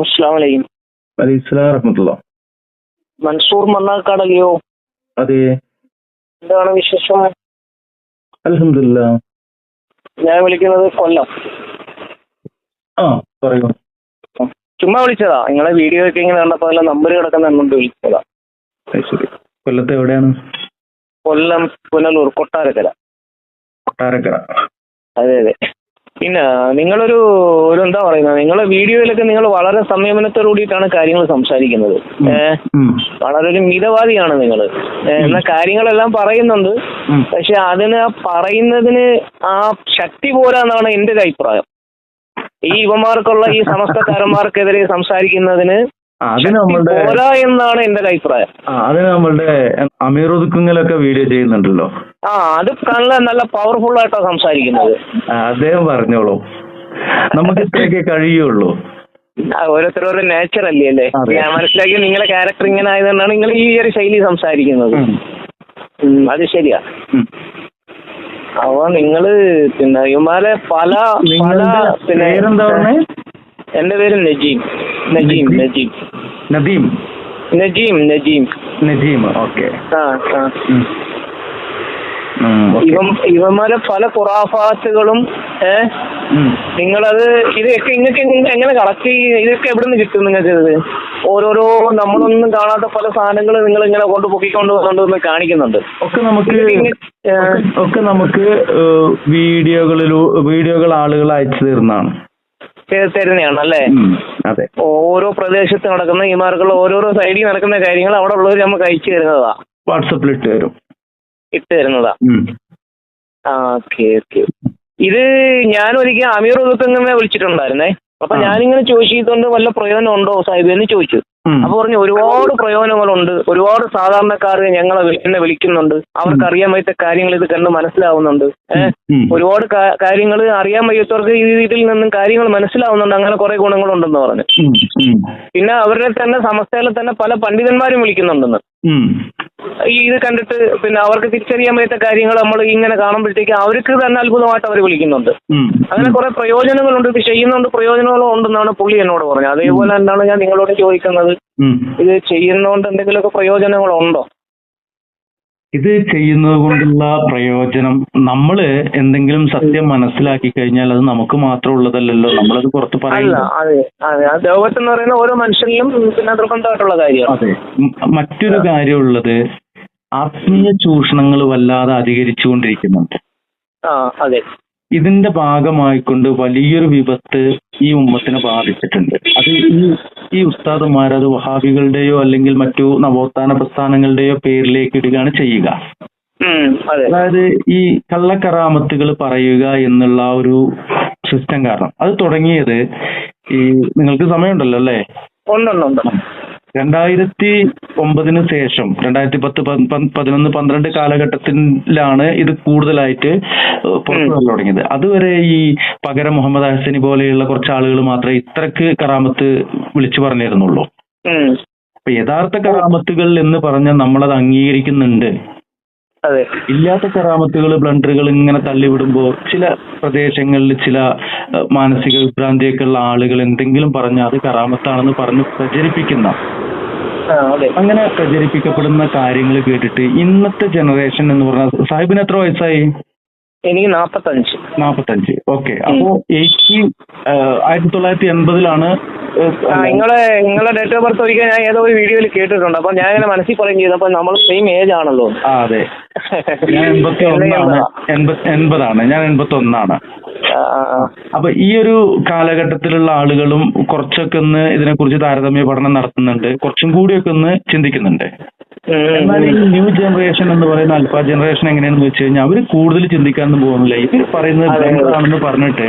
അസ്സലാമു അലൈക്കും. അലൈഹിസ്സലാം വറഹ്മത്തുള്ളാഹി. മൻസൂർ മണ്ണാർക്കാടല്ലയോ? അതെ. എന്താണ് വിശേഷം? അൽഹംദുലില്ലാഹ്. ഞാൻ വിളിക്കുന്നത് കൊല്ലം. ആ പറയൂ. ചുമ്മാ വിളിച്ചതാ. നിങ്ങളെ വീഡിയോ ഒക്കെ ഇങ്ങനെ കണ്ടപ്പോ അതിലെ നമ്പർ കിടക്കുന്ന എന്നുകൊണ്ട് വിളിച്ചതാ. ശരി. കൊല്ലത്ത് എവിടെയാണ്? കൊല്ലം പുനലൂർ കൊട്ടാരക്കര. കൊട്ടാരക്കര. അതെ അതെ. പിന്നെ നിങ്ങളൊരു എന്താ പറയുന്നത്, നിങ്ങളെ വീഡിയോയിലൊക്കെ നിങ്ങൾ വളരെ സംയമനത്തോടു കൂടിയിട്ടാണ് കാര്യങ്ങൾ സംസാരിക്കുന്നത്. വളരെ ഒരു മിതവാദിയാണ് നിങ്ങൾ. എന്ന കാര്യങ്ങളെല്ലാം പറയുന്നുണ്ട്. പക്ഷെ അതിന് പറയുന്നതിന് ആ ശക്തി പോരാന്നാണ് എന്റെ ഒരു അഭിപ്രായം. ഈ യുവമാർക്കുള്ള ഈ സമസ്തക്കാരന്മാർക്കെതിരെ സംസാരിക്കുന്നതിന് പോരാ എന്നാണ് എന്റെ ഒരു അഭിപ്രായം. അതിന് നമ്മളുടെ അമീർ ഒതുക്കുങ്ങലൊക്കെ വീഡിയോ ചെയ്യുന്നുണ്ടല്ലോ. അത് നല്ല പവർഫുൾ ആയിട്ടാ സംസാരിക്കുന്നത്. അദ്ദേഹം പറഞ്ഞോളൂ, നമുക്ക് ഇത്രയൊക്കെ കഴിയുള്ളൂ. ഓരോരുത്തരോരോ നേച്ചർ അല്ലേ അല്ലേ. ഞാൻ മനസ്സിലാക്കി നിങ്ങളെ ക്യാരക്ടർ ഇങ്ങനെ ആയതുകൊണ്ടാണ് നിങ്ങൾ ഈ ഒരു ശൈലി സംസാരിക്കുന്നത്. അത് ശരിയാ. അപ്പൊ നിങ്ങള് പിന്നെ ഇവന്മാരെ പല പിന്നെ എന്റെ പേര് നജീം. ഓക്കെ. ഇവന്മാരെ പല ഖുറാഫാത്തുകളും നിങ്ങളത് ഇതൊക്കെ ഇങ്ങക്ക് എങ്ങനെ കളക്ട് ചെയ്യും? ഇതൊക്കെ എവിടെ നിന്ന് കിട്ടും നിങ്ങൾക്ക്? ഇത് ഓരോരോ നമ്മളൊന്നും കാണാത്ത പല സാധനങ്ങൾ നിങ്ങൾ ഇങ്ങനെ കൊണ്ട് പൊക്കിക്കൊണ്ട് വന്നുകൊണ്ടൊന്ന് കാണിക്കുന്നുണ്ട്. ഒക്കെ നമുക്ക് വീഡിയോകൾ ആളുകൾ അയച്ചു തരുന്നതാണ് അല്ലേ? അതെ. ഓരോ പ്രദേശത്ത് നടക്കുന്ന ഈ മാർക്കുള്ള ഓരോരോ സൈഡിൽ നടക്കുന്ന കാര്യങ്ങൾ അവിടെ ഉള്ളവർ നമുക്ക് അയച്ചു തരുന്നതാ. വാട്സപ്പിൽ ഇട്ട് തരുന്നതാ. ഓക്കെ. ഇത് ഞാനൊരിക്കൽ അമീർ ഉദുക്കങ്ങനെ വിളിച്ചിട്ടുണ്ടായിരുന്നേ. അപ്പൊ ഞാനിങ്ങനെ ചോദിച്ചതുകൊണ്ട് വല്ല പ്രയോജനം ഉണ്ടോ സാഹിബ് എന്ന് ചോദിച്ചു. അപ്പൊ പറഞ്ഞു ഒരുപാട് പ്രയോജനങ്ങളുണ്ട്, ഒരുപാട് സാധാരണക്കാർ എന്നെ വിളിക്കുന്നുണ്ട്, അവർക്ക് അറിയാൻ വയ്യാത്ത കാര്യങ്ങൾ ഇത് കണ്ട് മനസ്സിലാവുന്നുണ്ട്. ഒരുപാട് കാര്യങ്ങൾ അറിയാൻ വയ്യാത്തവർക്ക് ഇതിൽ നിന്നും കാര്യങ്ങൾ മനസ്സിലാവുന്നുണ്ട്. അങ്ങനെ കുറെ ഗുണങ്ങളുണ്ടെന്ന് പറഞ്ഞു. പിന്നെ അവരുടെ തന്നെ സമസ്തയിലെ തന്നെ പല പണ്ഡിതന്മാരും വിളിക്കുന്നുണ്ടെന്ന്. ഇത് കണ്ടിട്ട് പിന്നെ അവർക്ക് തിരിച്ചറിയാൻ വയ്യാത്ത കാര്യങ്ങൾ നമ്മൾ ഇങ്ങനെ കാണുമ്പോഴത്തേക്ക് അവർക്ക് തന്നെ അത്ഭുതമായിട്ട് അവർ വിളിക്കുന്നുണ്ട്. അങ്ങനെ കുറെ പ്രയോജനങ്ങളുണ്ട്, ഇത് ചെയ്യുന്നുണ്ട്, പ്രയോജനങ്ങളും ഉണ്ടെന്നാണ് പുള്ളി എന്നോട് പറഞ്ഞത്. അതേപോലെ തന്നെയാണ് ഞാൻ നിങ്ങളോട് ചോദിക്കുന്നത്, ഇത് ചെയ്യുന്നതുകൊണ്ട് എന്തെങ്കിലുമൊക്കെ പ്രയോജനങ്ങളുണ്ടോ? ഇത് ചെയ്യുന്നത് കൊണ്ടുള്ള പ്രയോജനം, നമ്മള് എന്തെങ്കിലും സത്യം മനസ്സിലാക്കി കഴിഞ്ഞാൽ അത് നമുക്ക് മാത്രം ഉള്ളതല്ലല്ലോ, നമ്മളത് പുറത്ത് പറയില്ല. അതെ, ലോകത്ത് എന്ന് പറയുന്ന ഓരോ മനുഷ്യനിലും പിന്നെ നിർബന്ധമായിട്ടുള്ള കാര്യമാണ്. അതെ. മറ്റൊരു കാര്യമുള്ളത്, ആത്മീയ ചൂഷണങ്ങൾ വല്ലാതെ അധികരിച്ചുകൊണ്ടിരിക്കുന്നുണ്ട്. അതെ. ഇതിന്റെ ഭാഗമായിക്കൊണ്ട് വലിയൊരു വിപത്ത് ഈ ഉമ്മത്തിനെ ബാധിച്ചിട്ടുണ്ട്. അത് ഈ ഉസ്താദുമാരത് വഹാബികളുടെയോ അല്ലെങ്കിൽ മറ്റു നവോത്ഥാന പ്രസ്ഥാനങ്ങളുടെയോ പേരിലേക്ക് ഇടുകയാണ് ചെയ്യുക. അതായത് ഈ കള്ളക്കറാമത്തുകൾ പറയുക എന്നുള്ള ഒരു സിസ്റ്റം കാരണം അത് തുടങ്ങിയത് ഈ നിങ്ങൾക്ക് സമയമുണ്ടല്ലോ അല്ലേ? 2009 ശേഷം 2010, 2011, 2012 കാലഘട്ടത്തിലാണ് ഇത് കൂടുതലായിട്ട് പുറത്തു വന്നു തുടങ്ങിയത്. അതുവരെ ഈ പകരം മുഹമ്മദ് ഹസനി പോലെയുള്ള കുറച്ച് ആളുകൾ മാത്രമേ ഇത്രക്ക് കറാമത്ത് വിളിച്ചു പറഞ്ഞിരുന്നുള്ളൂ. അപ്പൊ യഥാർത്ഥ കറാമത്തുകൾ എന്ന് പറഞ്ഞാൽ നമ്മളത് അംഗീകരിക്കുന്നുണ്ട്. ഇല്ലാത്ത കറാമത്തുകൾ, ബ്ലണ്ടറുകൾ ഇങ്ങനെ തള്ളിവിടുമ്പോൾ ചില പ്രദേശങ്ങളിൽ ചില മാനസിക വിഭ്രാന്തിയൊക്കെ ഉള്ള ആളുകൾ എന്തെങ്കിലും പറഞ്ഞാൽ അത് കറാമത്താണെന്ന് പറഞ്ഞ് പ്രചരിപ്പിക്കുന്ന, അങ്ങനെ പ്രചരിപ്പിക്കപ്പെടുന്ന കാര്യങ്ങൾ കേട്ടിട്ട് ഇന്നത്തെ ജനറേഷൻ എന്ന് പറഞ്ഞാൽ, സാഹിബിന് എത്ര വയസ്സായി? എനിക്ക് 45. ഓക്കെ. അപ്പോ 1980 നിങ്ങളെ ഡേറ്റ് ഓഫ് ബർത്ത് ഒരിക്കൽ ഞാൻ ഏതോ ഒരു വീഡിയോയിൽ കേട്ടിട്ടുണ്ട്. അപ്പൊ ഞാൻ ഇങ്ങനെ മനസ്സിൽ പറയും ചെയ്തു, അപ്പൊ നമ്മൾ സെയിം ഏജ് ആണല്ലോ. അതെ. ഞാൻ 80 ഞാൻ 81. അപ്പൊ ഈ ഒരു കാലഘട്ടത്തിലുള്ള ആളുകളും കുറച്ചൊക്കെ ഒന്ന് ഇതിനെക്കുറിച്ച് താരതമ്യ പഠനം നടത്തുന്നുണ്ട്, കുറച്ചും കൂടിയൊക്കെ ഒന്ന് ചിന്തിക്കുന്നുണ്ട്. എന്നാൽ ഈ ന്യൂ ജനറേഷൻ എന്ന് പറയുന്ന അൽഫ ജനറേഷൻ എങ്ങനെയാണെന്ന് വെച്ച് കഴിഞ്ഞാൽ അവര് കൂടുതൽ ചിന്തിക്കാനൊന്നും പോകുന്നില്ല. ഇവർ പറയുന്നത് എന്താണെന്ന് പറഞ്ഞിട്ട്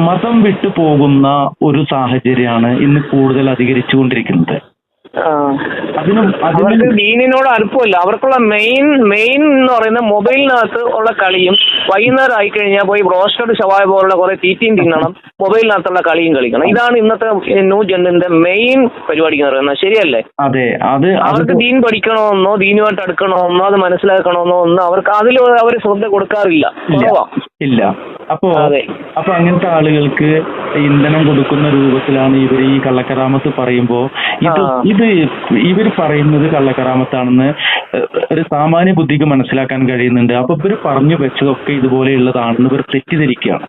മതം വിട്ടു പോകുന്ന ഒരു സാഹചര്യമാണ് ഇന്ന് കൂടുതൽ അധികരിച്ചുകൊണ്ടിരിക്കുന്നത്. അവർക്ക് ദീനിനോട് അടുപ്പമില്ല. അവർക്കുള്ള മെയിൻ എന്ന് പറയുന്നത് മൊബൈലിനകത്ത് ഉള്ള കളിയും, വൈകുന്നേരം ആയിക്കഴിഞ്ഞാൽ പോയി ബ്രോസ്റ്റഡ് ഷവായ പോലുള്ള കുറെ തീറ്റയും തിന്നണം, മൊബൈലിനകത്തുള്ള കളിയും കളിക്കണം. ഇതാണ് ഇന്നത്തെ ന്യൂ ജനറിന്റെ മെയിൻ പരിപാടി എന്ന് പറയുന്നത്. ശരിയല്ലേ? അവർക്ക് ദീൻ പഠിക്കണമെന്നോ ദീനുമായിട്ട് അടുക്കണമെന്നോ അത് മനസ്സിലാക്കണമെന്നോ ഒന്നും അവർക്ക് അതിൽ അവർ ശ്രദ്ധ കൊടുക്കാറില്ല. ഇല്ല. അപ്പോ അങ്ങനത്തെ ആളുകൾക്ക് ഇന്ധനം കൊടുക്കുന്ന രൂപത്തിലാണ് ഇവർ ഈ കള്ളക്കറാമത്ത് പറയുമ്പോ ഇത് ഇവർ പറയുന്നത് കള്ളക്കറാമത്താണെന്ന് ഒരു സാമാന്യ ബുദ്ധിക്ക് മനസ്സിലാക്കാൻ കഴിയുന്നുണ്ട്. അപ്പൊ ഇവർ പറഞ്ഞു വെച്ചതൊക്കെ ഇതുപോലെയുള്ളതാണെന്ന് ഇവർ തെറ്റിദ്ധരിക്കുകയാണ്.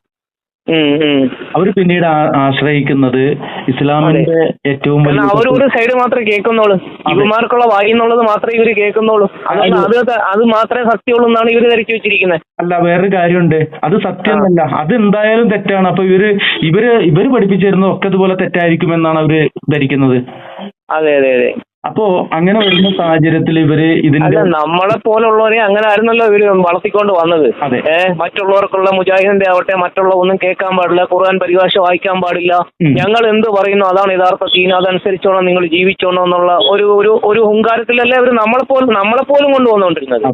അവർ പിന്നീട് ആശ്രയിക്കുന്നത് ഇസ്ലാമിന്റെ ഏറ്റവും വലിയ ഒരു സൈഡ് മാത്രമേ കേൾക്കുന്നുള്ളൂ. ഇവന്മാർക്കുള്ള വായി എന്നുള്ളത് മാത്രമേ ഇവര് കേൾക്കുന്നുള്ളൂ. അത് മാത്രമേ സത്യമുള്ളൂ എന്നാണ് ഇവര് ധരിച്ചു വെച്ചിരിക്കുന്നത്. അല്ല, വേറൊരു കാര്യമുണ്ട്. അത് സത്യമല്ല, അത് എന്തായാലും തെറ്റാണ്. അപ്പൊ ഇവര് പഠിപ്പിച്ചു തരുന്നത് ഒക്കെ ഇതുപോലെ തെറ്റായിരിക്കുമെന്നാണ് അവര് ധരിക്കുന്നത്. അതെ. അപ്പോ അങ്ങനെ വരുന്ന സാഹചര്യത്തിൽ ഇവര് ഇതിന്റെ നമ്മളെ പോലുള്ളവരെ അങ്ങനെ ആയിരുന്നല്ലോ ഇവര് വളർത്തിക്കൊണ്ട് വന്നത്. മറ്റുള്ളവർക്കുള്ള മുജാഹിദിന്റെ ആവട്ടെ മറ്റുള്ള ഒന്നും കേൾക്കാൻ പാടില്ല, ഖുർആൻ പരിഭാഷ വായിക്കാൻ പാടില്ല, ഞങ്ങൾ എന്ത് പറയുന്നു അതാണ് യഥാർത്ഥ ദീൻ, അതനുസരിച്ചോണം നിങ്ങൾ ജീവിച്ചോണം എന്നുള്ള ഒരു ഹുങ്കാരത്തിലല്ലേ അവര് നമ്മളെ പോലും കൊണ്ടുവന്നുകൊണ്ടിരുന്നത്.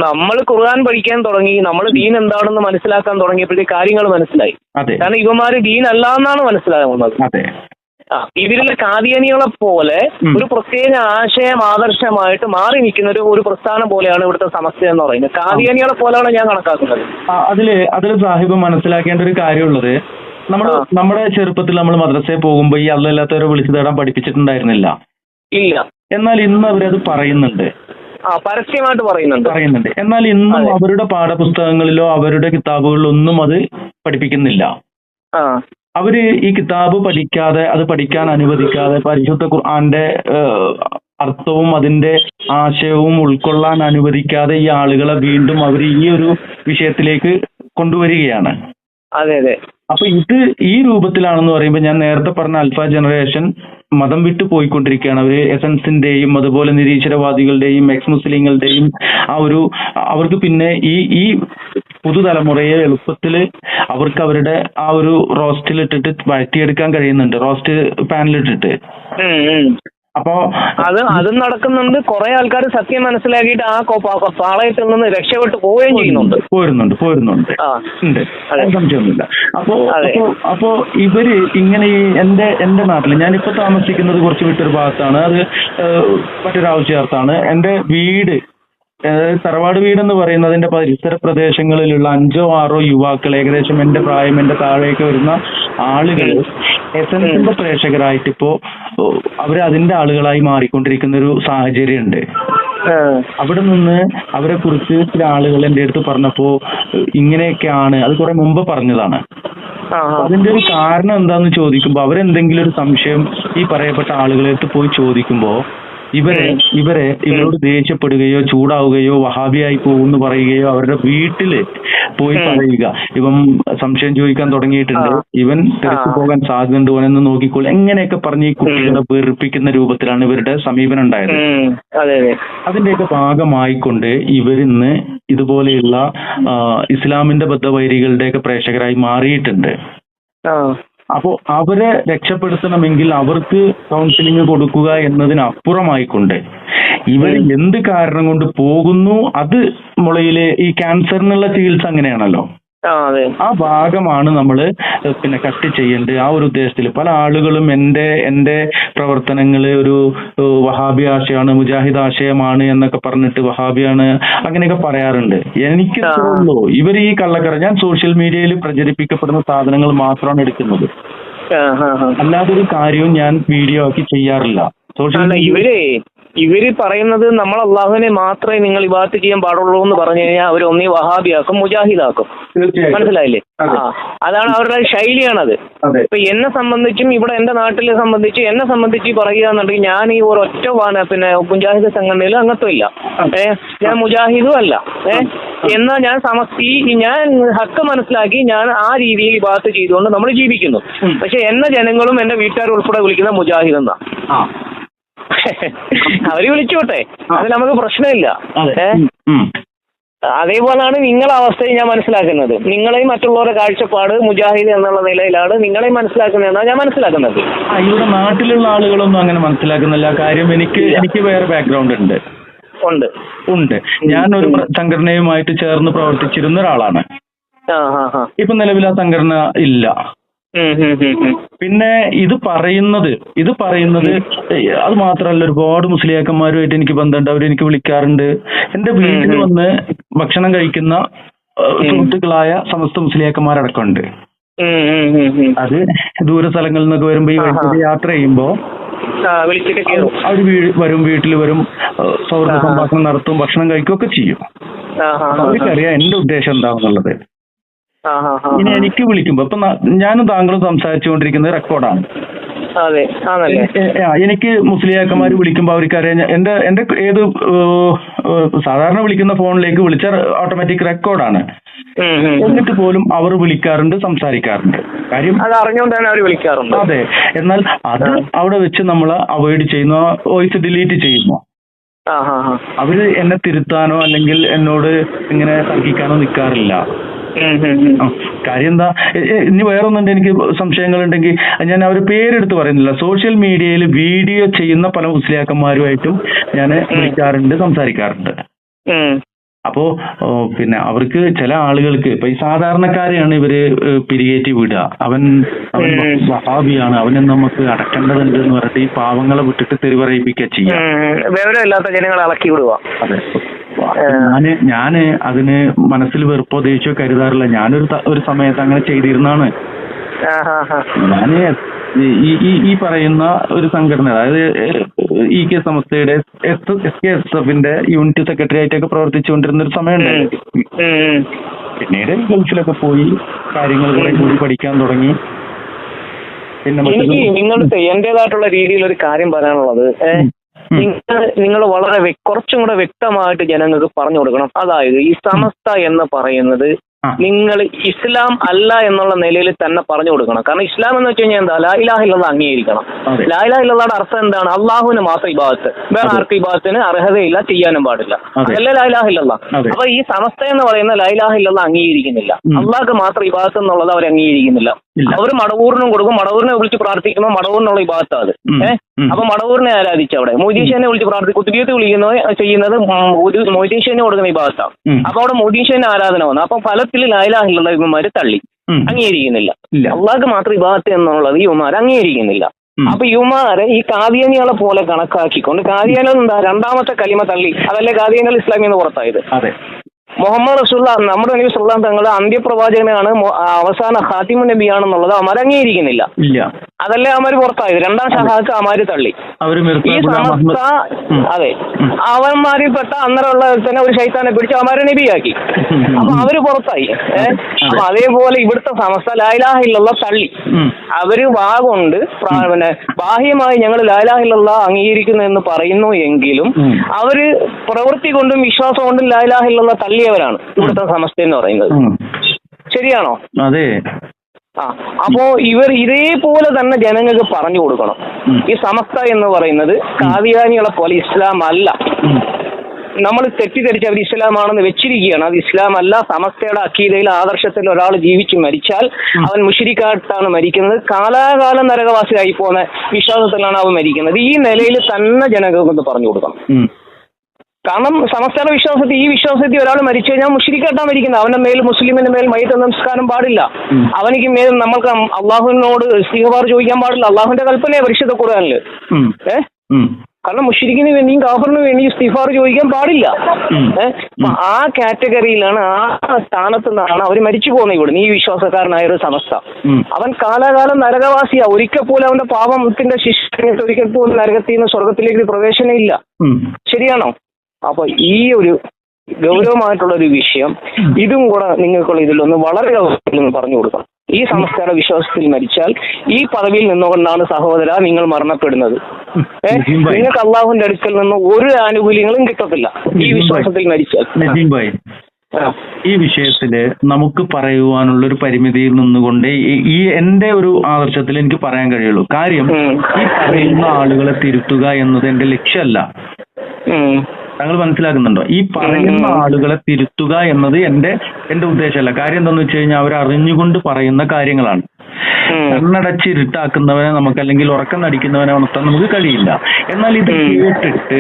നമ്മൾ ഖുർആൻ പഠിക്കാൻ തുടങ്ങി, നമ്മൾ ദീൻ എന്താണെന്ന് മനസ്സിലാക്കാൻ തുടങ്ങിയപ്പോഴത്തേക്ക് കാര്യങ്ങൾ മനസ്സിലായി. കാരണം ഇവന്മാര് ദീൻ അല്ല എന്നാണ് മനസ്സിലാകുന്നത്. ഇതിലുള്ള കാദിയാനികളെ പോലെ ഒരു പ്രത്യേക ആശയം ആദർശമായിട്ട് മാറി നിൽക്കുന്ന ഒരു പ്രസ്ഥാനം പോലെയാണ് ഇവിടുത്തെ സമസ്യ എന്ന് പറയുന്നത്. കാദിയാനികളെ പോലെയാണ് ഞാൻ കണക്കാക്കുന്നത്. അതില് സാഹിബ് മനസ്സിലാക്കേണ്ട ഒരു കാര്യമുള്ളത്, നമ്മുടെ ചെറുപ്പത്തിൽ നമ്മൾ മദ്രസയിൽ പോകുമ്പോൾ ഈ അല്ലാത്തവരെ വിളിച്ചു തേടാൻ പഠിപ്പിച്ചിട്ടുണ്ടായിരുന്നില്ല. ഇല്ല. എന്നാൽ ഇന്ന് അവരത് പറയുന്നുണ്ട്, പരസ്യമായിട്ട് പറയുന്നുണ്ട്. എന്നാൽ ഇന്നും അവരുടെ പാഠപുസ്തകങ്ങളിലോ അവരുടെ കിതാബുകളിലോ ഒന്നും അത് പഠിപ്പിക്കുന്നില്ല. അവര് ഈ കിതാബ് പഠിക്കാതെ, അത് പഠിക്കാൻ അനുവദിക്കാതെ, പരിശുദ്ധ ഖുർആന്റെ അർത്ഥവും അതിന്റെ ആശയവും ഉൾക്കൊള്ളാൻ അനുവദിക്കാതെ ഈ ആളുകളെ വീണ്ടും അവർ ഈ ഒരു വിഷയത്തിലേക്ക് കൊണ്ടുവരികയാണ്. അതെ. അപ്പൊ ഇത് ഈ രൂപത്തിലാണെന്ന് പറയുമ്പോൾ ഞാൻ നേരത്തെ പറഞ്ഞ അൽഫ ജനറേഷൻ മതം വിട്ടു പോയിക്കൊണ്ടിരിക്കുകയാണ്. അവര് എസൻസിന്റെയും അതുപോലെ നിരീശ്വരവാദികളുടെയും എക്സ് മുസ്ലിങ്ങളുടെയും അവർക്ക് പിന്നെ ഈ പുതുതലമുറയെ എളുപ്പത്തിൽ അവർക്ക് അവരുടെ ആ ഒരു റോസ്റ്റിലിട്ടിട്ട് വഴറ്റിയെടുക്കാൻ കഴിയുന്നുണ്ട്, റോസ്റ്റ് പാനിലിട്ടിട്ട്. അപ്പോ അതും നടക്കുന്നുണ്ട്. കുറെ ആൾക്കാർ സത്യം മനസ്സിലാക്കിയിട്ട് ആ പാളയത്തിൽ നിന്ന് രക്ഷപ്പെട്ടു പോവുകയും ചെയ്യുന്നുണ്ട്. പോരുന്നുണ്ട്. സംശയമൊന്നുമില്ല. അപ്പോ ഇവര് ഇങ്ങനെ എന്റെ നാട്ടിൽ, ഞാനിപ്പോ താമസിക്കുന്നത് കുറച്ച് വിട്ടൊരു ഭാഗത്താണ്, അത് മറ്റൊരാവശ്യാർത്ഥാണ്. എന്റെ വീട്, തറവാട് വീടെന്ന് പറയുന്നതിന്റെ പരിസര പ്രദേശങ്ങളിലുള്ള 5 or 6 യുവാക്കൾ, ഏകദേശം എന്റെ പ്രായം, എന്റെ താഴേക്ക് വരുന്ന ആളുകൾ എസൻസിന്റെ പ്രേക്ഷകരായിട്ട് ഇപ്പോ അവര് അതിന്റെ ആളുകളായി മാറിക്കൊണ്ടിരിക്കുന്ന ഒരു സാഹചര്യം ഉണ്ട്. അവിടെ നിന്ന് അവരെ കുറിച്ച് ചില ആളുകൾ എന്റെ അടുത്ത് പറഞ്ഞപ്പോ ഇങ്ങനെയൊക്കെയാണ്, അത് കുറെ മുമ്പ് പറഞ്ഞതാണ്. അതിന്റെ ഒരു കാരണം എന്താന്ന് ചോദിക്കുമ്പോ അവരെന്തെങ്കിലും ഒരു സംശയം ഈ പറയപ്പെട്ട ആളുകളെ അടുത്ത് പോയി ചോദിക്കുമ്പോ ഇവരോട് ദേഷ്യപ്പെടുകയോ ചൂടാവുകയോ വഹാബിയായി പോകുമെന്ന് പറയുകയോ അവരുടെ വീട്ടില് പോയി പറയുക, ഇവൻ സംശയം ചോദിക്കാൻ തുടങ്ങിയിട്ടുണ്ട്, ഇവൻ തിരിച്ചു പോകാൻ സാധ്യതയുണ്ട്, ഓനെന്ന് നോക്കിക്കോളൂ, എങ്ങനെയൊക്കെ പറഞ്ഞ് ഈ കുട്ടികളെ വെറുപ്പിക്കുന്ന രൂപത്തിലാണ് ഇവരുടെ സമീപനം ഉണ്ടായത്. അതിന്റെയൊക്കെ ഭാഗമായിക്കൊണ്ട് ഇവരിന്ന് ഇതുപോലെയുള്ള ഇസ്ലാമിന്റെ ബദ്ധവൈരികളുടെയൊക്കെ പ്രേക്ഷകരായി മാറിയിട്ടുണ്ട്. അപ്പോൾ അവരെ രക്ഷപ്പെടുത്തണമെങ്കിൽ അവർക്ക് കൗൺസിലിംഗ് കൊടുക്കുക എന്നതിനപ്പുറമായിക്കൊണ്ട് ഇവർ എന്ത് കാരണം കൊണ്ട് പോകുന്നു, അത് മുളയിലെ ഈ ക്യാൻസറിനുള്ള ചികിത്സ അങ്ങനെയാണല്ലോ, ആ ഭാഗമാണ് നമ്മൾ പിന്നെ കട്ട് ചെയ്യേണ്ടത്. ആ ഒരു ഉദ്ദേശത്തിൽ പല ആളുകളും എന്റെ പ്രവർത്തനങ്ങൾ ഒരു വഹാബി ആശയമാണ്, മുജാഹിദ് ആശയമാണ് എന്നൊക്കെ പറഞ്ഞിട്ട് വഹാബിയാണ് അങ്ങനെയൊക്കെ പറയാറുണ്ട്. എനിക്ക് തോന്നുന്നു ഇവർ ഈ ഞാൻ സോഷ്യൽ മീഡിയയിൽ പ്രചരിപ്പിക്കപ്പെടുന്ന സാധനങ്ങൾ മാത്രമാണ് എടുക്കുന്നത്, അല്ലാതൊരു കാര്യവും ഞാൻ വീഡിയോ ആക്കി ചെയ്യാറില്ല. ഇവര് പറയുന്നത് നമ്മൾ അള്ളാഹുവിനെ മാത്രമേ നിങ്ങൾ ഇബാദത്ത് ചെയ്യാൻ പാടുള്ളൂ എന്ന് പറഞ്ഞു കഴിഞ്ഞാൽ അവർ ഒന്നീ വഹാബിയാക്കും, മുജാഹിദാക്കും. മനസ്സിലായില്ലേ? അതാണ് അവരുടെ ശൈലിയാണത്. ഇപ്പൊ എന്നെ സംബന്ധിച്ചും ഇവിടെ എന്റെ നാട്ടിലെ എന്നെ സംബന്ധിച്ച് പറയുക എന്നുണ്ടെങ്കിൽ ഞാൻ ഈ ഒരൊറ്റ പിന്നെ മുജാഹിദ് സംഘടനയിൽ അംഗത്വമില്ല, ഞാൻ മുജാഹിദും അല്ല. എന്നാ ഞാൻ ഞാൻ ഹക്ക് മനസ്സിലാക്കി ഞാൻ ആ രീതിയിൽ ഇബാദത്ത് ചെയ്തുകൊണ്ട് നമ്മൾ ജീവിക്കുന്നു. പക്ഷെ എന്നെ ജനങ്ങളും എന്റെ വീട്ടുകാരും ഉൾപ്പെടെ വിളിക്കുന്ന മുജാഹിദ് എന്നാ. അവര് വിളിച്ചോട്ടെ, അതിൽ നമുക്ക് പ്രശ്നമില്ല. അതേപോലെയാണ് നിങ്ങളുടെ അവസ്ഥയും ഞാൻ മനസ്സിലാക്കുന്നത്. നിങ്ങളെയും മറ്റുള്ളവരുടെ കാഴ്ചപ്പാട് മുജാഹിദ് എന്നുള്ള നിലയിലാണ് നിങ്ങളെയും മനസ്സിലാക്കുന്നതെന്നാണ് ഞാൻ മനസ്സിലാക്കുന്നത്. ഇവിടെ നാട്ടിലുള്ള ആളുകളൊന്നും അങ്ങനെ മനസ്സിലാക്കുന്നില്ല. കാര്യം എനിക്ക് വേറെ ബാക്ക്ഗ്രൗണ്ട് ഉണ്ട്. ഞാനൊരു സംഘടനയുമായിട്ട് ചേർന്ന് പ്രവർത്തിച്ചിരുന്ന ഒരാളാണ്. ഇപ്പൊ നിലവിൽ ആ സംഘടന ഇല്ല. പിന്നെ ഇത് പറയുന്നത് അത് മാത്രമല്ല, ഒരുപാട് മുസ്ലിയാക്കന്മാരുമായിട്ട് എനിക്ക് ബന്ധമുണ്ട്. അവരെനിക്ക് വിളിക്കാറുണ്ട്. എന്റെ വീട്ടിൽ വന്ന് ഭക്ഷണം കഴിക്കുന്ന സുഹൃത്തുക്കളായ സമസ്ത മുസ്ലിയാക്കന്മാരടക്കമുണ്ട്. അത് ദൂര സ്ഥലങ്ങളിൽ നിന്നൊക്കെ വരുമ്പോ ഈ വഴിക്ക് യാത്ര ചെയ്യുമ്പോ അവർ വീട്ടിൽ വരും, സൗഹൃദ സംഭാഷണം നടത്തും, ഭക്ഷണം കഴിക്കുകയൊക്കെ ചെയ്യും. അവർക്കറിയാം എന്റെ ഉദ്ദേശം എന്താണെന്നുള്ളത്. ഇനി എനിക്ക് വിളിക്കുമ്പോ ഇപ്പൊ ഞാനും താങ്കളും സംസാരിച്ചുകൊണ്ടിരിക്കുന്നത് റെക്കോർഡാണ്. എനിക്ക് മുസ്ലിയാക്കന്മാർ വിളിക്കുമ്പോ അവർക്കറിയാം എന്റെ ഏത് സാധാരണ വിളിക്കുന്ന ഫോണിലേക്ക് വിളിച്ച ഓട്ടോമാറ്റിക് റെക്കോർഡാണ്. എന്നിട്ട് പോലും അവർ വിളിക്കാറുണ്ട്, സംസാരിക്കാറുണ്ട്. കാര്യം അതെ. എന്നാൽ അത് അവിടെ വെച്ച് നമ്മൾ അവോയ്ഡ് ചെയ്യുന്നു, വോയിസ് ഡിലീറ്റ് ചെയ്യുന്നു. അവര് എന്നെ തിരുത്താനോ അല്ലെങ്കിൽ എന്നോട് ഇങ്ങനെ തർക്കിക്കാനോ നിൽക്കാറില്ല. കാര്യം എന്താ, ഇനി വേറൊന്നുണ്ട്, എനിക്ക് സംശയങ്ങളുണ്ടെങ്കിൽ ഞാൻ അവർ പേരെടുത്ത് പറയുന്നില്ല. സോഷ്യൽ മീഡിയയിൽ വീഡിയോ ചെയ്യുന്ന പല മുസ്ലിയാക്കന്മാരുമായിട്ടും ഞാൻ വിളിക്കാറുണ്ട്, സംസാരിക്കാറുണ്ട്. അപ്പോ പിന്നെ അവർക്ക് ചില ആളുകൾക്ക് ഇപ്പൊ ഈ സാധാരണക്കാരെയാണ് ഇവര് പിരികേറ്റി വിടുക. അവൻ വഹാബിയാണ്, അവനെ നമുക്ക് അടക്കേണ്ടതുണ്ട് എന്ന് പറഞ്ഞിട്ട് ഈ പാവങ്ങളെ വിട്ടിട്ട് തെരുവറിയിപ്പിക്കുക ചെയ്യാം. ജനങ്ങളെ ഇളക്കി വിടുക. അതെ. ഞാന് അതിന് മനസ്സിൽ വെറുപ്പോ ദേഷ്യമോ കരുതാറില്ല. ഞാനൊരു സമയത്ത് അങ്ങനെ ചെയ്തിരുന്നാണ്. ഞാന് ഈ പറയുന്ന ഒരു സംഘടന, അതായത് EK സമസ്തയുടെ SKSF-ന്റെ യൂണിറ്റ് സെക്രട്ടറി ആയിട്ടൊക്കെ പ്രവർത്തിച്ചുകൊണ്ടിരുന്ന ഒരു സമയമുണ്ടായിരുന്നു. പിന്നീട് ഗൾഫിലൊക്കെ പോയി കാര്യങ്ങൾ കുറെ കൂടി പഠിക്കാൻ തുടങ്ങി. എനിക്ക് നിങ്ങളുടെ എന്റേതായിട്ടുള്ള രീതിയിൽ ഒരു കാര്യം പറയാനുള്ളത്, നിങ്ങൾ വളരെ കുറച്ചും കൂടെ വ്യക്തമായിട്ട് ജനങ്ങൾക്ക് പറഞ്ഞു കൊടുക്കണം. അതായത് ഈ സമസ്ത എന്ന് പറയുന്നത് നിങ്ങൾ ഇസ്ലാം അല്ല എന്നുള്ള നിലയിൽ തന്നെ പറഞ്ഞു കൊടുക്കണം. കാരണം ഇസ്ലാം എന്ന് വെച്ച് കഴിഞ്ഞാൽ എന്താ, ലാ ഇലാഹ ഇല്ലല്ലാഹ് അംഗീകരിക്കണം. ലാ ഇലാഹ ഇല്ലല്ലാഹുടെ അർത്ഥം എന്താണ്? അള്ളാഹുവിന് മാത്രം ഇബാദത്ത്, വേറെ ആർക്ക് ഇബാദത്തിന് അർഹതയില്ല, ചെയ്യാനും പാടില്ല. അതല്ലേ ലാ ഇലാഹ ഇല്ലല്ലാഹ്. അപ്പൊ ഈ സമസ്ത എന്ന് പറയുന്ന ലാ ഇലാഹ ഇല്ലല്ലാഹ് അംഗീകരിക്കുന്നില്ല. അള്ളാഹ്ക്ക് മാത്രം ഇബാദത്ത് എന്നുള്ളത് അവർ അംഗീകരിക്കുന്നില്ല. അവർ മടവൂറിനും കൊടുക്കും, മടവൂരിനെ വിളിച്ച് പ്രാർത്ഥിക്കുമ്പോൾ മടവൂരിനുള്ള ഇബാദത്ത് അത്. അപ്പൊ മടവൂരിനെ ആരാധിച്ചു അവിടെ മൊയ്തീശ്വരനെ വിളിച്ച് പ്രാർത്ഥിക്കും. കുത്തുബിയത്ത് ചെയ്യുന്നത് മൊയ്തീശ്വരനെ കൊടുക്കുന്ന ഇബാദത്താണ്. അപ്പൊ അവിടെ മൊയ്തീശ്വരനെ ആരാധന വന്നു. അപ്പൊ ഫലത്തിൽ ലാ ഇലാഹ ഇല്ലല്ലാഹ് ഇവന്മാര് തള്ളി, അംഗീകരിക്കുന്നില്ല. അള്ളാഹ്ക്ക് മാത്രം ഇബാദത്ത് എന്നുള്ളത് ഇവന്മാർ അംഗീകരിക്കുന്നില്ല. അപ്പൊ ഇവന്മാരെ ഈ കാദിയാനികളെ പോലെ കണക്കാക്കിക്കൊണ്ട്, കാദിയാനികൾ എന്താ രണ്ടാമത്തെ കലിമ തള്ളി, അതല്ലേ കാദിയാനികൾ ഇസ്ലാമിൽ നിന്ന് പുറത്തായത്. മുഹമ്മദ് റസൂലുള്ളാഹ് നമ്മുടെ നബി സല്ലല്ലാഹു അലൈഹി വസല്ലം തങ്ങൾ അന്ത്യപ്രവാചകനാണ്, അവസാന ഖാതിമുൻ നബിയാണെന്നുള്ളത് അവർ അംഗീകരിക്കുന്നില്ല. അതല്ലേ അവന്മാര് പുറത്തായത്. രണ്ടാം ഷഹാദത്ത് അവന്മാര് തള്ളി. ഈ സമസ്ത അതെ അവന്മാരിൽപ്പെട്ട അന്നേരമുള്ള തന്നെ ഒരു ശൈത്താനെ പിടിച്ച് അവന്മാരെ നബിയാക്കി. അപ്പൊ അവര് പുറത്തായി. അപ്പൊ അതേപോലെ ഇവിടുത്തെ സമസ്ത ലാ ഇലാഹ ഇല്ലല്ലാഹ് തള്ളി. അവര് വാഗൊണ്ട് പിന്നെ ബാഹ്യമായി ഞങ്ങൾ ലാ ഇലാഹ ഇല്ലല്ലാഹ് അംഗീകരിക്കുന്നു എന്ന് പറയുന്നു എങ്കിലും അവര് പ്രവൃത്തി കൊണ്ടും വിശ്വാസം കൊണ്ടും ലാ ഇലാഹ ഇല്ലല്ലാഹ് തള്ളിയവരാണ് ഇവിടുത്തെ സമസ്ത എന്ന് പറയുന്നത്. ശരിയാണോ? അതെ. അപ്പോ ഇവർ ഇതേപോലെ തന്നെ ജനങ്ങൾക്ക് പറഞ്ഞു കൊടുക്കണം. ഈ സമസ്ത എന്ന് പറയുന്നത് കാദിയാനികളെ പോലെ ഇസ്ലാം അല്ല. നമ്മൾ തെറ്റിദ്ധരിച്ച് അവർ ഇസ്ലാമാണെന്ന് വെച്ചിരിക്കുകയാണ്. അത് ഇസ്ലാം അല്ല. സമസ്തയുടെ അഖീദയിൽ ആദർശത്തിൽ ഒരാൾ ജീവിച്ച് മരിച്ചാൽ അവൻ മുശ്രിക്കായിട്ടാണ് മരിക്കുന്നത്. കാലാകാലം നരകവാസിയായി പോകുന്ന വിശ്വാസത്തിലാണ് അവൻ മരിക്കുന്നത്. ഈ നിലയിൽ തന്നെ ജനങ്ങൾക്ക് പറഞ്ഞു കൊടുക്കണം. കാരണം സമസ്തയുടെ വിശ്വാസത്തിൽ ഈ വിശ്വാസത്തിൽ ഒരാൾ മരിച്ചു കഴിഞ്ഞാൽ മുശ്രിക്കായിട്ടാണ് മരിക്കുന്നത്. അവന്റെ മേൽ മുസ്ലിമിന്റെ മേൽ മയ്യിത്ത് നമസ്കാരം പാടില്ല. അവനിക്ക് മേൽ നമ്മൾക്ക് അള്ളാഹുവിനോട് ഇസ്തിഗ്ഫാർ ചോദിക്കാൻ പാടില്ല. അള്ളാഹുവിന്റെ കൽപ്പനയെ പരിശുദ്ധ ഖുർആനില്. കാരണം മുശ്രിക്കിന് വേണ്ടിയും കാഫറിന് വേണ്ടിയും ഇസ്തിഗ്ഫാർ ചോദിക്കാൻ പാടില്ല. ആ കാറ്റഗറിയിലാണ്, ആ സ്ഥാനത്ത് നിന്നാണ് അവർ മരിച്ചു പോകുന്നത് ഇവിടുന്ന്. ഈ വിശ്വാസക്കാരനായ ഒരു സമസ്ത അവൻ കാലാകാലം നരകവാസിയാ. ഒരിക്കൽ പോലും അവന്റെ പാപത്തിന്റെ ശിക്ഷ ഒരിക്കൽ പോലും നരകത്തിൽ നിന്ന് സ്വർഗത്തിലേക്ക് പ്രവേശനം ഇല്ല. ശരിയാണോ? അപ്പൊ ഈ ഒരു ഗൗരവമായിട്ടുള്ള ഒരു വിഷയം ഇതും കൂടെ നിങ്ങൾക്കുള്ള ഇതിലൊന്ന് വളരെ ഗൗരവത്തിൽ പറഞ്ഞു കൊടുക്കണം. ഈ സംസ്കാര വിശ്വാസത്തിൽ മരിച്ചാൽ ഈ പദവിയിൽ നിന്നുകൊണ്ടാണ് സഹോദര നിങ്ങൾ മരണപ്പെടുന്നത്. നിങ്ങൾക്ക് അള്ളാഹുവിന്റെ അടുക്കൽ നിന്ന് ഒരു ആനുകൂല്യങ്ങളും കിട്ടത്തില്ല ഈ വിശ്വാസത്തിൽ മരിച്ചാൽ. ഈ വിഷയത്തില് നമുക്ക് പറയുവാനുള്ള ഒരു പരിമിതിയിൽ നിന്നുകൊണ്ട് ഈ എന്റെ ഒരു ആദർശത്തിൽ എനിക്ക് പറയാൻ കഴിയുള്ളൂ. കാര്യം ഈ പറയുന്ന ആളുകളെ തിരുത്തുക എന്നത് എന്റെ ലക്ഷ്യമല്ല. താങ്കൾ മനസ്സിലാക്കുന്നുണ്ടോ? ഈ പറയുന്ന ആളുകളെ തിരുത്തുക എന്നത് എന്റെ ഉദ്ദേശമല്ല. കാര്യം എന്താണെന്ന് വെച്ച് കഴിഞ്ഞാൽ അവർ അറിഞ്ഞുകൊണ്ട് പറയുന്ന കാര്യങ്ങളാണ്. കണ്ണടച്ച് ഇരുട്ടാക്കുന്നവനെ നമുക്ക്, അല്ലെങ്കിൽ ഉറക്കം നടിക്കുന്നവനെ ഉണർത്താൻ നമുക്ക് കഴിയില്ല. എന്നാൽ ഇത് കേട്ടിട്ട്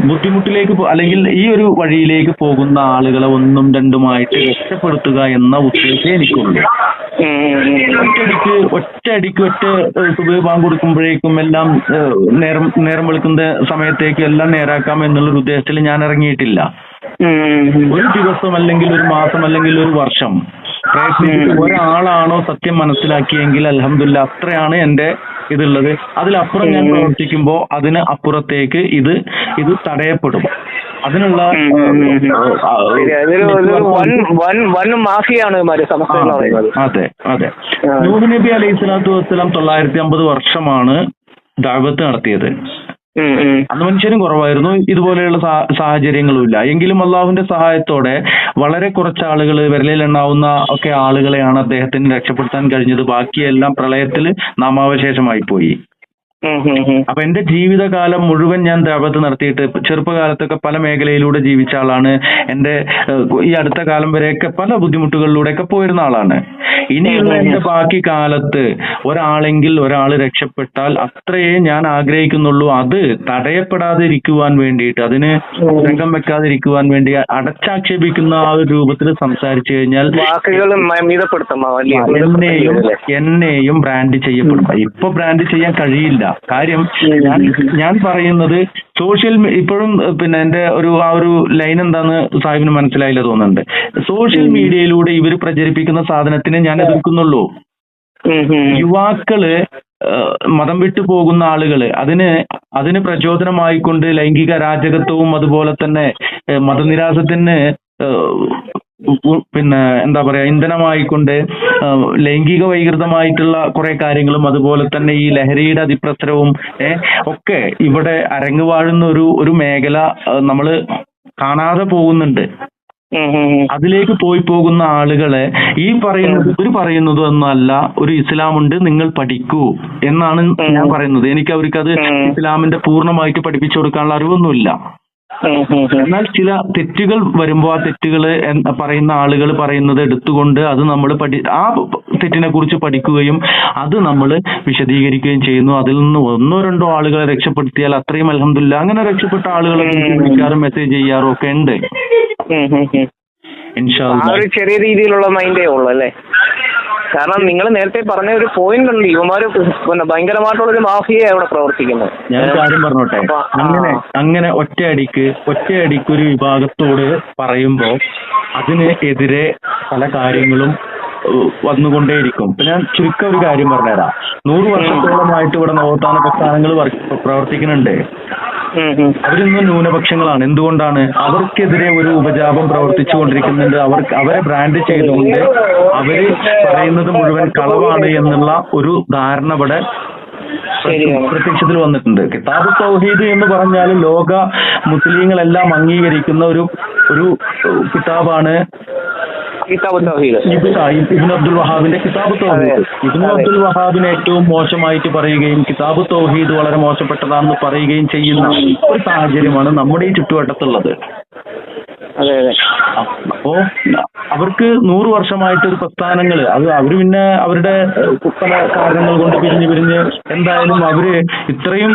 ബുദ്ധിമുട്ടിലേക്ക് അല്ലെങ്കിൽ ഈ ഒരു വഴിയിലേക്ക് പോകുന്ന ആളുകളെ ഒന്നും രണ്ടുമായിട്ട് രക്ഷപ്പെടുത്തുക എന്ന ഉദ്ദേശം എനിക്കുള്ളൂ. ഒറ്റയടിക്ക് സുബഹി കൊടുക്കുമ്പോഴേക്കും എല്ലാം നേരം വെളുക്കുന്ന സമയത്തേക്ക് എല്ലാം നേരാക്കാം എന്നുള്ളൊരു ഉദ്ദേശത്തിൽ ഞാൻ ഇറങ്ങിയിട്ടില്ല. ഒരു ദിവസം അല്ലെങ്കിൽ ഒരു മാസം അല്ലെങ്കിൽ ഒരു വർഷം പ്രയത്നിച്ചിട്ട് ഒരാളാണോ സത്യം മനസ്സിലാക്കിയെങ്കിൽ അൽഹംദുലില്ലാ, അത്രയാണ് എന്റെ ഇതുള്ളത്. അതിലപ്പുറം ഞാൻ പ്രവർത്തിക്കുമ്പോൾ അതിന് അപ്പുറത്തേക്ക് ഇത് തടയപ്പെടും. അതിനുള്ള അതെ അതെ. നൂഹ് നബി അലൈഹി സ്വലാത്തു വസ്സലാം 950 വർഷമാണ് ദഅവത്ത് നടത്തിയത്. അന്ന് മനുഷ്യരും കുറവായിരുന്നു, ഇതുപോലെയുള്ള സാഹചര്യങ്ങളും ഇല്ല. എങ്കിലും അള്ളാഹുവിന്റെ സഹായത്തോടെ വളരെ കുറച്ച് ആളുകൾ, വിരലിലെണ്ണാവുന്ന ഒക്കെ ആളുകളെയാണ് അദ്ദേഹത്തിന് രക്ഷപ്പെടുത്താൻ കഴിഞ്ഞത്. ബാക്കിയെല്ലാം പ്രളയത്തിൽ നാമാവശേഷമായി പോയി. അപ്പൊ എന്റെ ജീവിതകാലം മുഴുവൻ ഞാൻ ദഅവത്ത് നടത്തിയിട്ട്, ചെറുപ്പകാലത്തൊക്കെ പല മേഖലയിലൂടെ ജീവിച്ച ആളാണ്. എന്റെ ഈ അടുത്ത കാലം വരെയൊക്കെ പല ബുദ്ധിമുട്ടുകളിലൂടെയൊക്കെ പോയിരുന്ന ആളാണ്. ഇനിയുള്ള എന്റെ ബാക്കി കാലത്ത് ഒരാൾ രക്ഷപ്പെട്ടാൽ അത്രയേ ഞാൻ ആഗ്രഹിക്കുന്നുള്ളൂ. അത് തടയപ്പെടാതിരിക്കുവാൻ വേണ്ടിയിട്ട്, അതിന് രംഗം വെക്കാതിരിക്കുവാൻ വേണ്ടി അടച്ചാക്ഷേപിക്കുന്ന ആ ഒരു രൂപത്തിൽ സംസാരിച്ചു കഴിഞ്ഞാൽ എന്നെയും ബ്രാൻഡ് ചെയ്യപ്പെടും. ഇപ്പൊ ബ്രാൻഡ് ചെയ്യാൻ കഴിയില്ല. കാര്യം ഞാൻ പറയുന്നത് ഇപ്പോഴും പിന്നെ എന്റെ ആ ഒരു ലൈൻ എന്താന്ന് സാഹിബിന് മനസ്സിലായില്ല തോന്നുന്നുണ്ട്. സോഷ്യൽ മീഡിയയിലൂടെ ഇവർ പ്രചരിപ്പിക്കുന്ന സാധനത്തിനെ ഞാൻ എതിർക്കുന്നുള്ളൂ. യുവാക്കള് മതം വിട്ടു പോകുന്ന ആളുകള് അതിന് പ്രചോദനമായിക്കൊണ്ട് ലൈംഗിക അരാജകത്വവും അതുപോലെ തന്നെ മതനിരാസത്തിന് പിന്നെ എന്താ പറയാ ഇന്ധനമായിക്കൊണ്ട് ലൈംഗിക വൈകൃതമായിട്ടുള്ള കുറെ കാര്യങ്ങളും അതുപോലെ തന്നെ ഈ ലഹരിയുടെ അതിപ്രസരവും ഒക്കെ ഇവിടെ അരങ്ങുവാഴുന്ന ഒരു മേഖല നമ്മള് കാണാതെ പോകുന്നുണ്ട്. അതിലേക്ക് പോകുന്ന ആളുകളെ ഇവർ പറയുന്നത് ഒന്നല്ല, ഒരു ഇസ്ലാമുണ്ട്, നിങ്ങൾ പഠിക്കൂ എന്നാണ് ഞാൻ പറയുന്നത്. എനിക്ക് അവർക്കത് ഇസ്ലാമിന്റെ പൂർണ്ണമായിട്ട് പഠിപ്പിച്ചു കൊടുക്കാനുള്ള അറിവൊന്നുമില്ല. എന്നാൽ ചില തെറ്റുകൾ വരുമ്പോൾ ആ തെറ്റുകൾ പറയുന്ന ആളുകൾ പറയുന്നത് എടുത്തുകൊണ്ട് അത് നമ്മൾ ആ തെറ്റിനെ കുറിച്ച് പഠിക്കുകയും അത് നമ്മൾ വിശദീകരിക്കുകയും ചെയ്യുന്നു. അതിൽ നിന്ന് 1-2 ആളുകളെ രക്ഷപ്പെടുത്തിയാൽ അത്രയും അൽഹംദുലില്ലാ. അങ്ങനെ രക്ഷപ്പെട്ട ആളുകളെ വിളിക്കാറും മെസ്സേജ് ചെയ്യാറും ഒക്കെ ഉണ്ട്. ഇൻഷാ അല്ലാഹ്. ഒരു ചെറിയ രീതിയിലുള്ള മൈൻഡേ ഉള്ളൂ അല്ലേ? കാരണം നിങ്ങൾ നേരത്തെ പറഞ്ഞ ഒരു പോയിന്റ് ഉണ്ട്, ഇവന്മാര് ഭയങ്കരമായിട്ടുള്ള ഒരു മാഫിയ അവിടെ പ്രവർത്തിക്കുന്നത്. ഞാൻ കാര്യം പറഞ്ഞോട്ടെ, അങ്ങനെ ഒറ്റയടിക്ക് ഒരു വിഭാഗത്തോട് പറയുമ്പോ അതിന് എതിരെ പല കാര്യങ്ങളും വന്നുകൊണ്ടേയിരിക്കും. ഇപ്പൊ ഞാൻ ചുരുക്കം ഒരു കാര്യം പറഞ്ഞുതരാം. 100 വർഷത്തോളമായിട്ട് ഇവിടെ നവോത്ഥാന പ്രസ്ഥാനങ്ങൾ പ്രവർത്തിക്കുന്നുണ്ട്. അവരിന്ന് ന്യൂനപക്ഷങ്ങളാണ്. എന്തുകൊണ്ടാണ്? അവർക്കെതിരെ ഒരു ഉപജാപം പ്രവർത്തിച്ചു കൊണ്ടിരിക്കുന്നുണ്ട്. അവരെ ബ്രാൻഡ് ചെയ്തുകൊണ്ട് അവര് പറയുന്നത് മുഴുവൻ കളവാണ് എന്നുള്ള ഒരു ധാരണ ഇവിടെ പ്രത്യക്ഷത്തിൽ വന്നിട്ടുണ്ട്. കിതാബ് തൗഹീദ് എന്ന് പറഞ്ഞാൽ ലോക മുസ്ലിങ്ങളെല്ലാം അംഗീകരിക്കുന്ന ഒരു കിതാബാണ് ഇബ്നു അബ്ദുൽ വഹാബിന്റെ കിതാബ് തൗഹീദ്. ഇബ്നു അബ്ദുൽ വഹാബിനെ ഏറ്റവും മോശമായിട്ട് പറയുകയും കിതാബ് തൗഹീദ് വളരെ മോശപ്പെട്ടതാണെന്ന് പറയുകയും ചെയ്യുന്ന ഒരു സാഹചര്യമാണ് നമ്മുടെ ഈ ചുറ്റുവട്ടത്തുള്ളത്. അപ്പോ അവർക്ക് 100 വർഷമായിട്ടൊരു പ്രസ്ഥാനങ്ങള് അവര് പിന്നെ അവരുടെ പല കാരണങ്ങൾ കൊണ്ട് പിരിഞ്ഞ് എന്തായാലും അവര് ഇത്രയും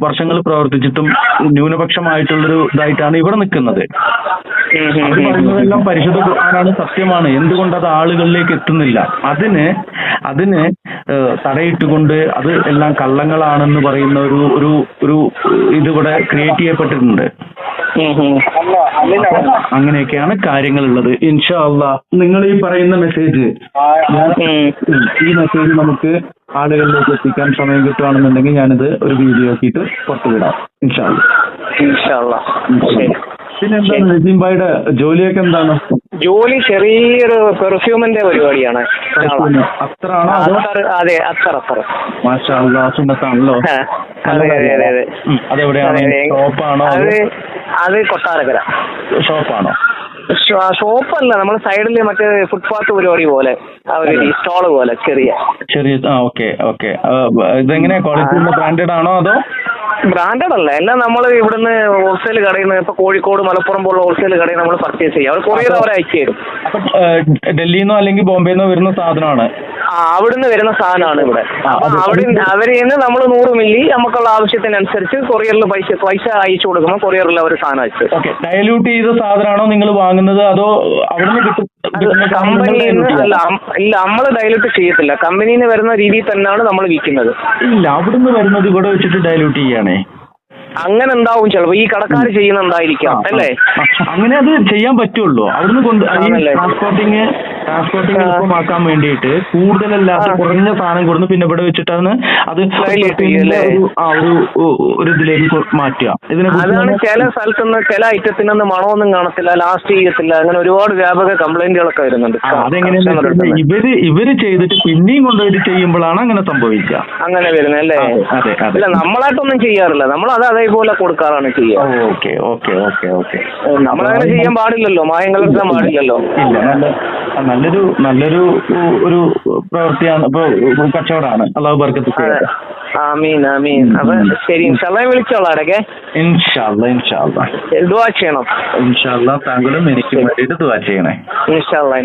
വർഷങ്ങൾ പ്രവർത്തിച്ചിട്ടും ന്യൂനപക്ഷമായിട്ടുള്ളൊരു ഇതായിട്ടാണ് ഇവിടെ നിൽക്കുന്നത്. അവർ പറയുന്നതെല്ലാം പരിശുദ്ധ ഖുർആനാണ്, സത്യമാണ്. എന്തുകൊണ്ട് അത് ആളുകളിലേക്ക് എത്തുന്നില്ല? അതിന് തടയിട്ടുകൊണ്ട് അത് എല്ലാം കള്ളങ്ങളാണെന്ന് പറയുന്ന ഒരു ഇതിവിടെ ക്രിയേറ്റ് ചെയ്യപ്പെട്ടിട്ടുണ്ട്. അങ്ങനെയൊക്കെയാണ് കാര്യങ്ങളുള്ളത്. ഇൻഷാ അല്ലാഹ് നിങ്ങൾ ഈ പറയുന്ന മെസ്സേജ് നമുക്ക് ആളുകളിലേക്ക് എത്തിക്കാൻ സമയം കിട്ടുകയാണെന്നുണ്ടെങ്കിൽ ഞാനിത് ഒരു വീഡിയോ ആക്കിയിട്ട് പുറത്തുവിടാം. ഇൻഷാ അല്ലാഹ്. പിന്നെ എന്താണ് നസീം ഭായിയുടെ ജോലിയൊക്കെ എന്താണ്? ജോലി ചെറിയൊരു പെർഫ്യൂമിന്റെ പരിപാടിയാണ്. അതെ, അത്തർ. മാഷാ അല്ലാഹ്, സുന്നത്താണല്ലോ. അതെവിടെയാണ്? ഷോപ്പാണോ? അത് കൊട്ടാരക്കര. ഷോപ്പാണോ? ഷോപ്പല്ല, നമ്മൾ സൈഡിൽ മറ്റേ ഫുട്പാത്ത് പരിപാടി പോലെ, സ്റ്റോള് പോലെ ചെറിയ. ഓക്കെ. ഇതെങ്ങനെ ക്വാളിറ്റി ബ്രാൻഡഡ് ആണോ അതോ? ബ്രാൻഡഡ് അല്ല, എല്ലാം നമ്മൾ ഇവിടുന്ന് ഹോൾസെയിൽ കടയിൽ നിന്ന്, ഇപ്പൊ കോഴിക്കോട് മലപ്പുറം പോലുള്ള ഹോൾസെയിൽ കടയിൽ നമ്മൾ പർച്ചേസ് ചെയ്യും. അവർ കൊറിയർ അവർ അയച്ചു തരും. ഡൽഹിയിൽ നിന്നോ അല്ലെങ്കിൽ ബോംബെയിൽ നിന്നോ വരുന്ന സാധനമാണ്? അവിടുന്ന് വരുന്ന സാധനമാണ് ഇവിടെ. അപ്പൊ അവരിൽ നിന്ന് നമ്മൾ 100 മില്ലി നമുക്കുള്ള ആവശ്യത്തിനനുസരിച്ച് കൊറിയറിൽ പൈസ അയച്ചു കൊടുക്കുമ്പോൾ കൊറിയറിൽ അവർ സാധനം അയച്ചു. ഡയലൂട്ട് ചെയ്ത സാധനമാണോ നിങ്ങൾ വാങ്ങുന്നത്, അതോ അവിടുന്ന് കമ്പനിയിൽ നിന്ന്? അല്ല, നമ്മൾ ഡയലൂട്ട് ചെയ്യത്തില്ല, കമ്പനിയിൽ നിന്ന് വരുന്ന രീതിയിൽ തന്നെയാണ് നമ്മൾ വിൽക്കുന്നത്. ഇല്ല, അവിടുന്ന് വരുന്നത് ഇവിടെ വെച്ചിട്ട് ഡയലൂട്ട് ചെയ്യാണേ. അങ്ങനെ ഉണ്ടാവും ചിലപ്പോ, ഈ കടക്കാർ ചെയ്യുന്നുണ്ടായിരിക്കാം അല്ലേ? അങ്ങനെ അത് ചെയ്യാൻ പറ്റുള്ളൂ. അവിടുന്ന് ട്രാൻസ്പോർട്ടിങ് എളുപ്പമാക്കാൻ വേണ്ടിയിട്ട് കൂടുതലല്ലാത്ത കുറഞ്ഞ സാധനം കൊടുന്ന് പിന്നെ ഇവിടെ വെച്ചിട്ടാണ് അത് ഒരു ഇതിലേക്ക് മാറ്റുക. അതാണ് ചില സ്ഥലത്തുനിന്ന് ചില ഐറ്റത്തിനൊന്നും മണമൊന്നും കാണത്തില്ല, ലാസ്റ്റ് ചെയ്യത്തില്ല, അങ്ങനെ ഒരുപാട് വ്യാപക കംപ്ലൈന്റുകളൊക്കെ വരുന്നുണ്ട്. അതെങ്ങനെയാണെന്ന് ഇവര് ചെയ്തിട്ട് പിന്നെയും കൊണ്ടുപോയിട്ട് ചെയ്യുമ്പോഴാണ് അങ്ങനെ സംഭവിക്കുക. അങ്ങനെ വരുന്നത് അല്ലേ? അല്ല, നമ്മളായിട്ടൊന്നും ചെയ്യാറില്ല, നമ്മൾ അതേപോലെ കൊടുക്കാറാണ് ചെയ്യുക. നമ്മളങ്ങനെ ചെയ്യാൻ പാടില്ലല്ലോ, മായം കലർത്താൻ പാടില്ലല്ലോ. നല്ലൊരു ഒരു പ്രവൃത്തിയാണ്, ഇപ്പൊ കച്ചവടമാണ്. അള്ളാഹു ബർക്കത്ത് ചെയ്യട്ടെ. ആമീൻ ആമീൻ. അപ്പൊ ശരി, ഇൻഷാല്ലാ വിളിച്ചോളാം ഇടയ്ക്ക്. ഇൻഷാല്ലാ ദുആ ചെയ്യണം. ഇൻഷാല്ലാ താങ്കളും എനിക്ക് വേണ്ടിയിട്ട് ദുആ ചെയ്യണേ. ഇൻഷാല്ലാ.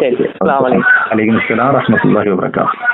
ശരി, അസ്സലാമു അലൈക്കും. വലൈക്കും അസ്സലാം വറഹ്മത്തുള്ളാഹി വബറകാതുഹു.